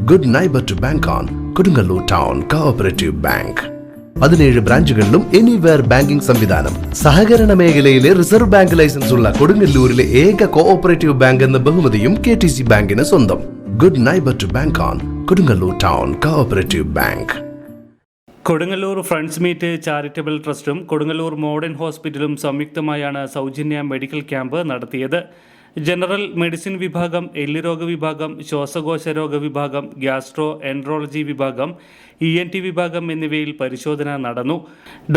Good neighbour to bank on Kodungallur town cooperative bank. 17 ബ്രാഞ്ചുകളിലും anywhere banking സംവിധാനം. സഹകരണ മേഖലയിലെ റിസർവ് ബാങ്ക് ലൈസൻസ് ഉള്ള കൊടുങ്ങല്ലൂരിലെ ഏക കോഓപ്പറേറ്റീവ് ബാങ്ക് എന്ന ബഹുമതിയും KTC ബാങ്കിന് സ്വന്തം. Good neighbour to bank on Kodungallur town cooperative bank. Kodungallur friends meet charitable ട്രസ്റ്റും കൊടുങ്ങല്ലൂർ മോഡേൺ ഹോസ്പിറ്റലും സംയുക്തമായാണ് സൗജന്യ മെഡിക്കൽ ക്യാമ്പ് നടത്തിയത്. ജനറൽ മെഡിസിൻ വിഭാഗം, എല്ലുരോഗ വിഭാഗം, ശ്വാസകോശ രോഗ വിഭാഗം, ഗ്യാസ്ട്രോ എൻട്രോളജി വിഭാഗം, ENT വിഭാഗം എന്നിവയിൽ പരിശോധന നടന്നു.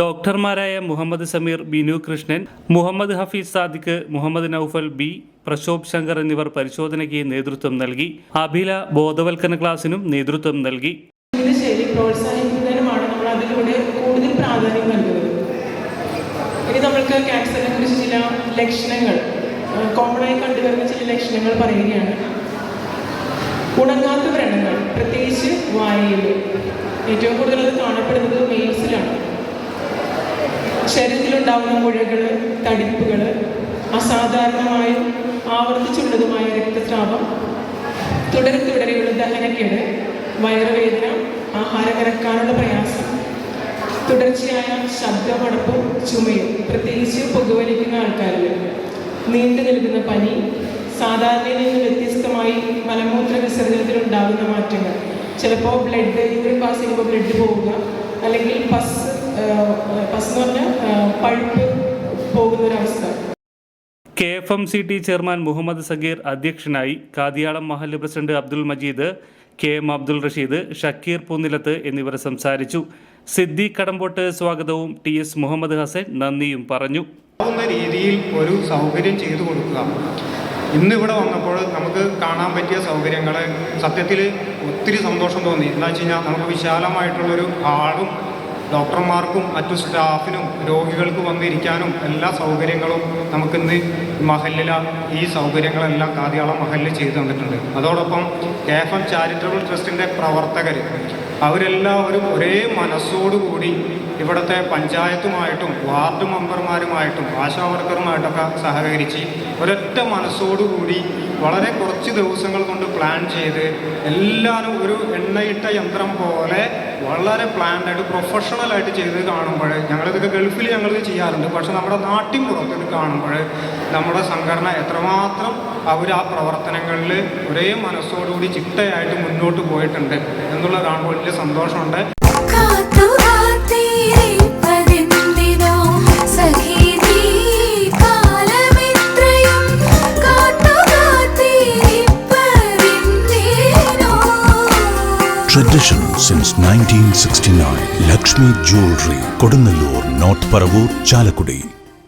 ഡോക്ടർമാരായ മുഹമ്മദ് സമീർ, ബിനു കൃഷ്ണൻ, മുഹമ്മദ് ഹഫീസ് സാദിഖ്, മുഹമ്മദ് നൌഫൽ ബി, പ്രശോഭ് ശങ്കർ എന്നിവർ പരിശോധനയ്ക്ക് നേതൃത്വം നൽകി. അഭില ബോധവൽക്കരണ ക്ലാസിനും നേതൃത്വം നൽകി. പ്രോത്സാഹിപ്പിക്കാനുമാണ് നമ്മൾ അതിലൂടെ കൂടുതൽ പ്രാധാന്യം നൽകുന്നത്. ഇനി നമ്മൾക്ക് ക്യാൻസറിനെ കുറിച്ച് ചില ലക്ഷണങ്ങൾ, കോമണായി കണ്ടുവരുന്ന ചില ലക്ഷണങ്ങൾ പറയുകയാണ്. ഉണങ്ങാത്ത വ്രണങ്ങൾ, പ്രത്യേകിച്ച് വായയിൽ ഏറ്റവും കൂടുതൽ അത് കാണപ്പെടുന്നത് മെയിൽസിലാണ്. ശരീരത്തിലുണ്ടാകുന്ന മുഴകൾ, തടിപ്പുകൾ, അസാധാരണമായും ആവർത്തിച്ചുള്ളതുമായ രക്തസ്രാവം, തുടരെയുള്ള ദഹനക്കേട്, വയറുവേദന, ആഹാരം ഇറക്കാനുള്ള പ്രയാസം, തുടർച്ചയായ ശബ്ദമടപ്പും ചുമയും, പ്രത്യേകിച്ച് പുകവലിക്കുന്ന ആൾക്കാരിൽ, നീണ്ടു നിൽക്കുന്ന പനി, സാധാരണയിൽ നിന്ന് വ്യത്യസ്തമായി മലമൂത്ര വിസർജനത്തിലുണ്ടാകുന്ന മാറ്റങ്ങൾ, ചിലപ്പോൾ യൂറിൻ പാസ് ചെയ്യുമ്പോൾ ബ്ലഡ് പോവുക, അല്ലെങ്കിൽ പസ് എന്ന് പറഞ്ഞാൽ പഴുപ്പ് പോകുന്നൊരവസ്ഥ. KFMCT ചെയർമാൻ മുഹമ്മദ് സഗീർ അധ്യക്ഷനായി. കാതിയാളം മഹല്ല് പ്രസിഡന്റ് അബ്ദുൽ മജീദ്, KM അബ്ദുൾ റഷീദ്, ഷക്കീർ പൂന്നിലത്ത് എന്നിവർ സംസാരിച്ചു. സിദ്ദീഖ് കടമ്പോട്ട് സ്വാഗതവും TS മുഹമ്മദ് ഹസൻ നന്ദിയും പറഞ്ഞു. രീതിയിൽ ഒരു സൗകര്യം ചെയ്തു കൊടുക്കുക. ഇന്നിവിടെ വന്നപ്പോൾ നമുക്ക് കാണാൻ പറ്റിയ സൗകര്യങ്ങൾ സത്യത്തിൽ ഒത്തിരി സന്തോഷം തോന്നി. എന്താ വെച്ച് കഴിഞ്ഞാൽ നമുക്ക് വിശാലമായിട്ടുള്ളൊരു ഹാളും ഡോക്ടർമാർക്കും മറ്റു സ്റ്റാഫിനും രോഗികൾക്ക് വന്നിരിക്കാനും എല്ലാ സൗകര്യങ്ങളും നമുക്കിന്ന് ഈ സൗകര്യങ്ങളെല്ലാം കാതിയാളം മഹല്ല് ചെയ്തു തന്നിട്ടുണ്ട്. അതോടൊപ്പം KFM ചാരിറ്റബിൾ ട്രസ്റ്റിൻ്റെ പ്രവർത്തകർ അവരെല്ലാവരും ഒരേ മനസ്സോടുകൂടി ഇവിടുത്തെ പഞ്ചായത്തുമായിട്ടും വാർഡ് മെമ്പർമാരുമായിട്ടും ആശാവർക്കറുമായിട്ടൊക്കെ സഹകരിച്ച് ഒരൊറ്റ മനസ്സോടുകൂടി വളരെ കുറച്ച് ദിവസങ്ങൾ കൊണ്ട് പ്ലാൻ ചെയ്ത് എല്ലാവരും ഒരു എണ്ണയിട്ട യന്ത്രം പോലെ വളരെ പ്ലാൻഡായിട്ട് പ്രൊഫഷണലായിട്ട് ചെയ്ത് കാണുമ്പോൾ, ഞങ്ങളിതൊക്കെ ഗൾഫിൽ ഞങ്ങളിത് ചെയ്യാറുണ്ട്, പക്ഷെ നമ്മുടെ നാട്ടിൻ പുറത്ത് ഇത് കാണുമ്പോൾ നമ്മുടെ സംഘടന എത്രമാത്രം അവർ ആ പ്രവർത്തനങ്ങളിൽ ഒരേ മനസ്സോടുകൂടി ചിട്ടയായിട്ട് മുന്നോട്ട് പോയിട്ടുണ്ട് എന്നുള്ള കാണുമ്പോൾ വലിയ സന്തോഷമുണ്ട്. Tradition since 1969. Lakshmi Jewelry, Kodunallur, North Paravur, Chalakudi.